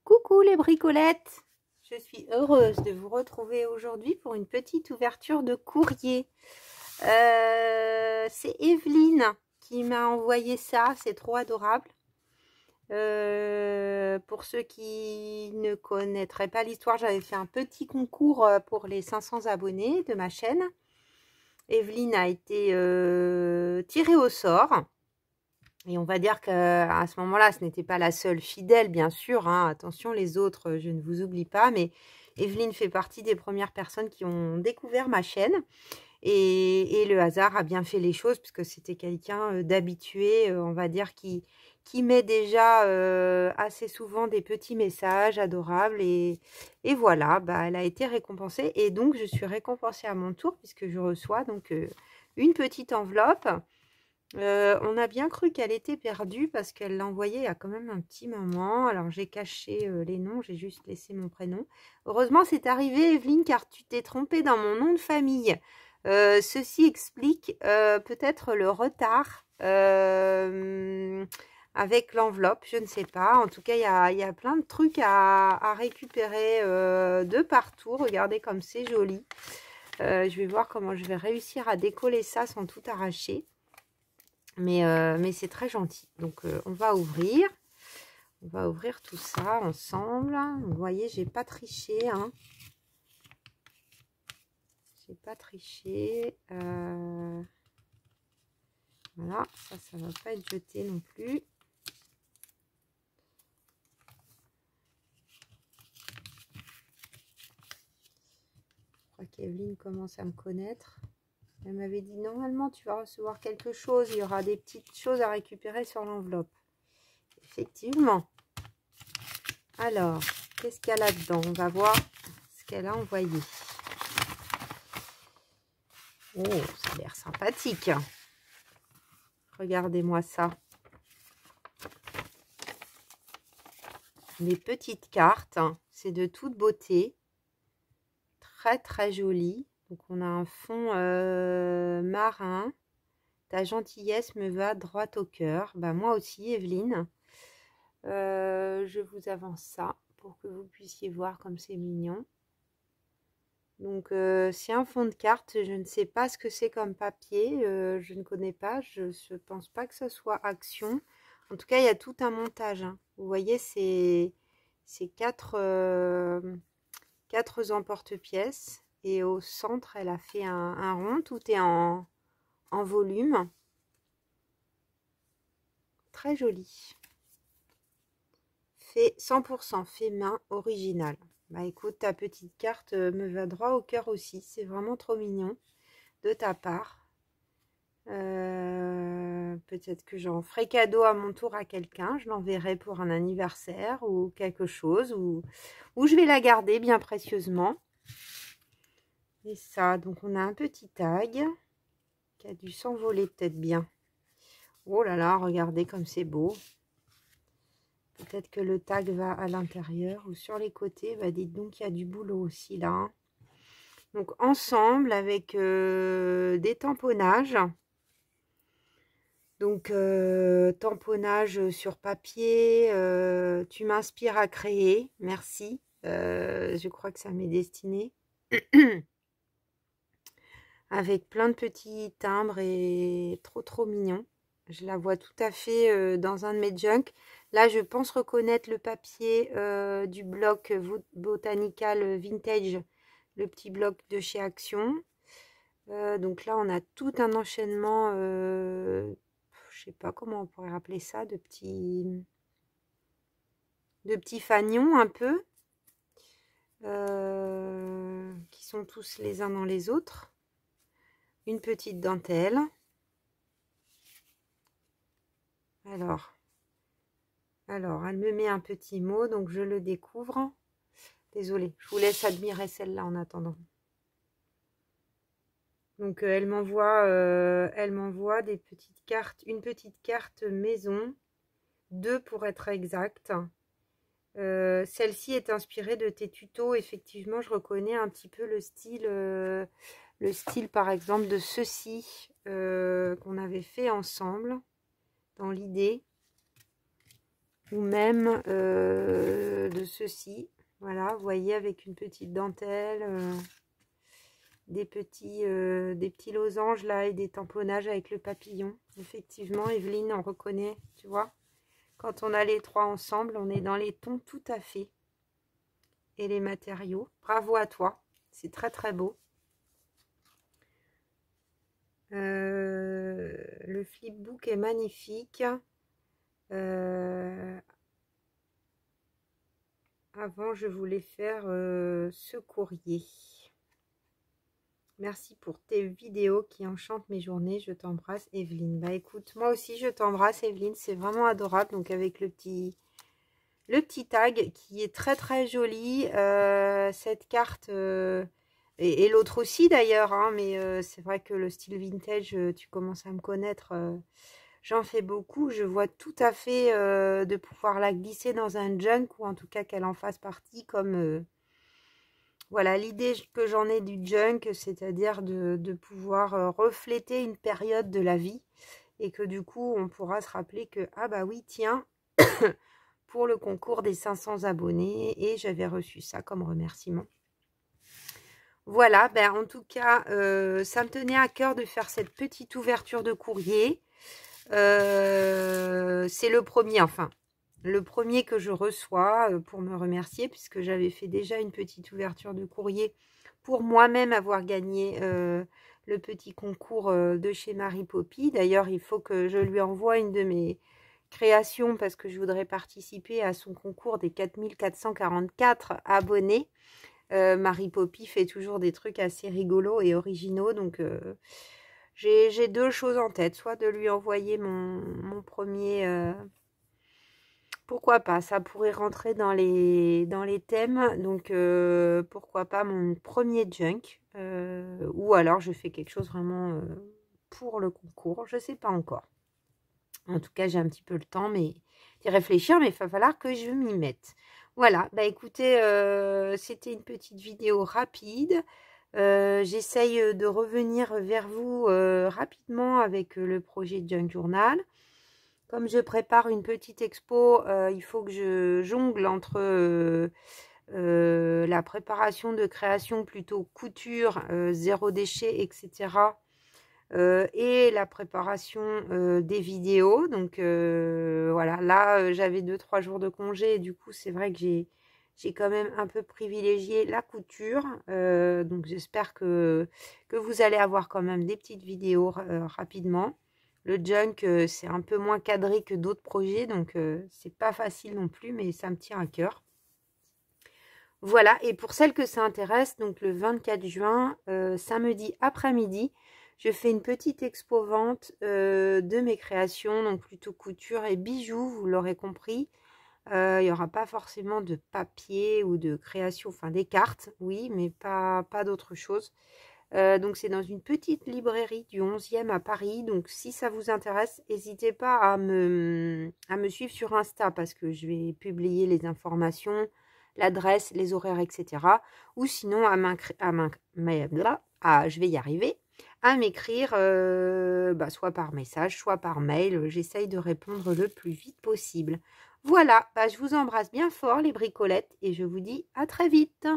Coucou les bricolettes! Je suis heureuse de vous retrouver aujourd'hui pour une petite ouverture de courrier. C'est Evelyne qui m'a envoyé ça, c'est trop adorable. Pour ceux qui ne connaîtraient pas l'histoire, j'avais fait un petit concours pour les 500 abonnés de ma chaîne. Evelyne a été tirée au sort. Et on va dire qu'à ce moment-là, ce n'était pas la seule fidèle, bien sûr. Hein. Attention, les autres, je ne vous oublie pas. Mais Evelyne fait partie des premières personnes qui ont découvert ma chaîne. Et le hasard a bien fait les choses, puisque c'était quelqu'un d'habitué, on va dire, qui met déjà assez souvent des petits messages adorables. Et voilà, bah, elle a été récompensée. Et donc, je suis récompensée à mon tour, puisque je reçois donc une petite enveloppe. On a bien cru qu'elle était perdue parce qu'elle l'a envoyée il y a quand même un petit moment. Alors j'ai caché les noms, j'ai juste laissé mon prénom. Heureusement c'est arrivé Evelyne car tu t'es trompée dans mon nom de famille. Ceci explique peut-être le retard avec l'enveloppe, je ne sais pas. En tout cas il y a plein de trucs à récupérer de partout. Regardez comme c'est joli. Je vais voir comment je vais réussir à décoller ça sans tout arracher. Mais c'est très gentil. Donc, on va ouvrir. On va ouvrir tout ça ensemble. Vous voyez, j'ai pas triché. Hein. J'ai pas triché. Voilà, ça va pas être jeté non plus. Je crois qu'Evelyne commence à me connaître. Elle m'avait dit, normalement, tu vas recevoir quelque chose. Il y aura des petites choses à récupérer sur l'enveloppe. Effectivement. Alors, qu'est-ce qu'il y a là-dedans? On va voir ce qu'elle a envoyé. Oh, ça a l'air sympathique. Regardez-moi ça. Les petites cartes, c'est de toute beauté. Très, très joli. Donc, on a un fond marin. Ta gentillesse me va droit au cœur. Bah, moi aussi, Evelyne. Je vous avance ça pour que vous puissiez voir comme c'est mignon. Donc, c'est un fond de carte. Je ne sais pas ce que c'est comme papier. Je ne connais pas. Je ne pense pas que ce soit Action. En tout cas, il y a tout un montage. Hein. Vous voyez, c'est quatre emporte-pièces. Et au centre, elle a fait un rond. Tout est en volume. Très joli. Fait 100% fait main, original. Bah écoute, ta petite carte me va droit au cœur aussi. C'est vraiment trop mignon de ta part. Peut-être que j'en ferai cadeau à mon tour à quelqu'un. Je l'enverrai pour un anniversaire ou quelque chose. Ou je vais la garder bien précieusement. Et ça, donc on a un petit tag qui a dû s'envoler peut-être bien. Oh là là, regardez comme c'est beau. Peut-être que le tag va à l'intérieur ou sur les côtés. Bah, dites donc, il y a du boulot aussi là. Hein. Donc, ensemble avec des tamponnages. Donc, tamponnage sur papier. Tu m'inspires à créer. Merci. Je crois que ça m'est destiné. Avec plein de petits timbres et trop mignon. Je la vois tout à fait dans un de mes junks. Là, je pense reconnaître le papier du bloc Botanical Vintage, le petit bloc de chez Action. Donc là, on a tout un enchaînement, je sais pas comment on pourrait appeler ça, de petits fanions un peu, qui sont tous les uns dans les autres. Une petite dentelle. Alors, elle me met un petit mot, donc je le découvre. Désolée, je vous laisse admirer celle-là en attendant. Donc, elle m'envoie des petites cartes, une petite carte maison, 2 pour être exact. Celle-ci est inspirée de tes tutos. Effectivement, je reconnais un petit peu le style par exemple de ceci qu'on avait fait ensemble dans l'idée. Ou même de ceci. Voilà, vous voyez, avec une petite dentelle, des petits losanges là et des tamponnages avec le papillon. Effectivement, Evelyne, on reconnaît, tu vois. Quand on a les trois ensemble, on est dans les tons tout à fait. Et les matériaux. Bravo à toi. C'est très très beau. Le flipbook est magnifique. Avant, je voulais faire ce courrier. Merci pour tes vidéos qui enchantent mes journées. Je t'embrasse, Evelyne. Bah écoute, moi aussi je t'embrasse, Evelyne. C'est vraiment adorable. Donc avec le petit tag qui est très très joli. Cette carte et l'autre aussi d'ailleurs. Hein, mais c'est vrai que le style vintage, tu commences à me connaître. J'en fais beaucoup. Je vois tout à fait de pouvoir la glisser dans un junk ou en tout cas qu'elle en fasse partie comme... voilà, l'idée que j'en ai du junk, c'est-à-dire de pouvoir refléter une période de la vie et que du coup, on pourra se rappeler que, ah bah oui, tiens, pour le concours des 500 abonnés et j'avais reçu ça comme remerciement. Voilà, ben en tout cas, ça me tenait à cœur de faire cette petite ouverture de courrier. C'est le premier, enfin, le premier que je reçois pour me remercier, puisque j'avais fait déjà une petite ouverture de courrier pour moi-même avoir gagné le petit concours de chez Marie Poppy. D'ailleurs, il faut que je lui envoie une de mes créations parce que je voudrais participer à son concours des 4444 abonnés. Marie Poppy fait toujours des trucs assez rigolos et originaux, donc j'ai deux choses en tête, soit de lui envoyer mon premier... pourquoi pas, ça pourrait rentrer dans les thèmes, donc pourquoi pas mon premier junk, ou alors je fais quelque chose vraiment pour le concours, je sais pas encore. En tout cas, j'ai un petit peu le temps d'y réfléchir, mais il va falloir que je m'y mette. Voilà, bah écoutez, c'était une petite vidéo rapide. J'essaye de revenir vers vous rapidement avec le projet Junk Journal. Comme je prépare une petite expo, il faut que je jongle entre la préparation de création plutôt couture, zéro déchet, etc. Et la préparation des vidéos. Donc voilà, là j'avais 2-3 jours de congé et du coup c'est vrai que j'ai quand même un peu privilégié la couture. Donc j'espère que vous allez avoir quand même des petites vidéos rapidement. Le junk, c'est un peu moins cadré que d'autres projets, donc c'est pas facile non plus, mais ça me tient à cœur. Voilà, et pour celles que ça intéresse, donc le 24 juin, samedi après-midi, je fais une petite expo-vente de mes créations, donc plutôt couture et bijoux, vous l'aurez compris. Il n'y aura pas forcément de papier ou de création, enfin des cartes, oui, mais pas d'autre chose. Donc c'est dans une petite librairie du 11e à Paris. Donc si ça vous intéresse, n'hésitez pas à me suivre sur Insta parce que je vais publier les informations, l'adresse, les horaires, etc. Ou sinon je vais y arriver, à m'écrire soit par message, soit par mail. J'essaye de répondre le plus vite possible. Voilà, je vous embrasse bien fort les bricolettes et je vous dis à très vite.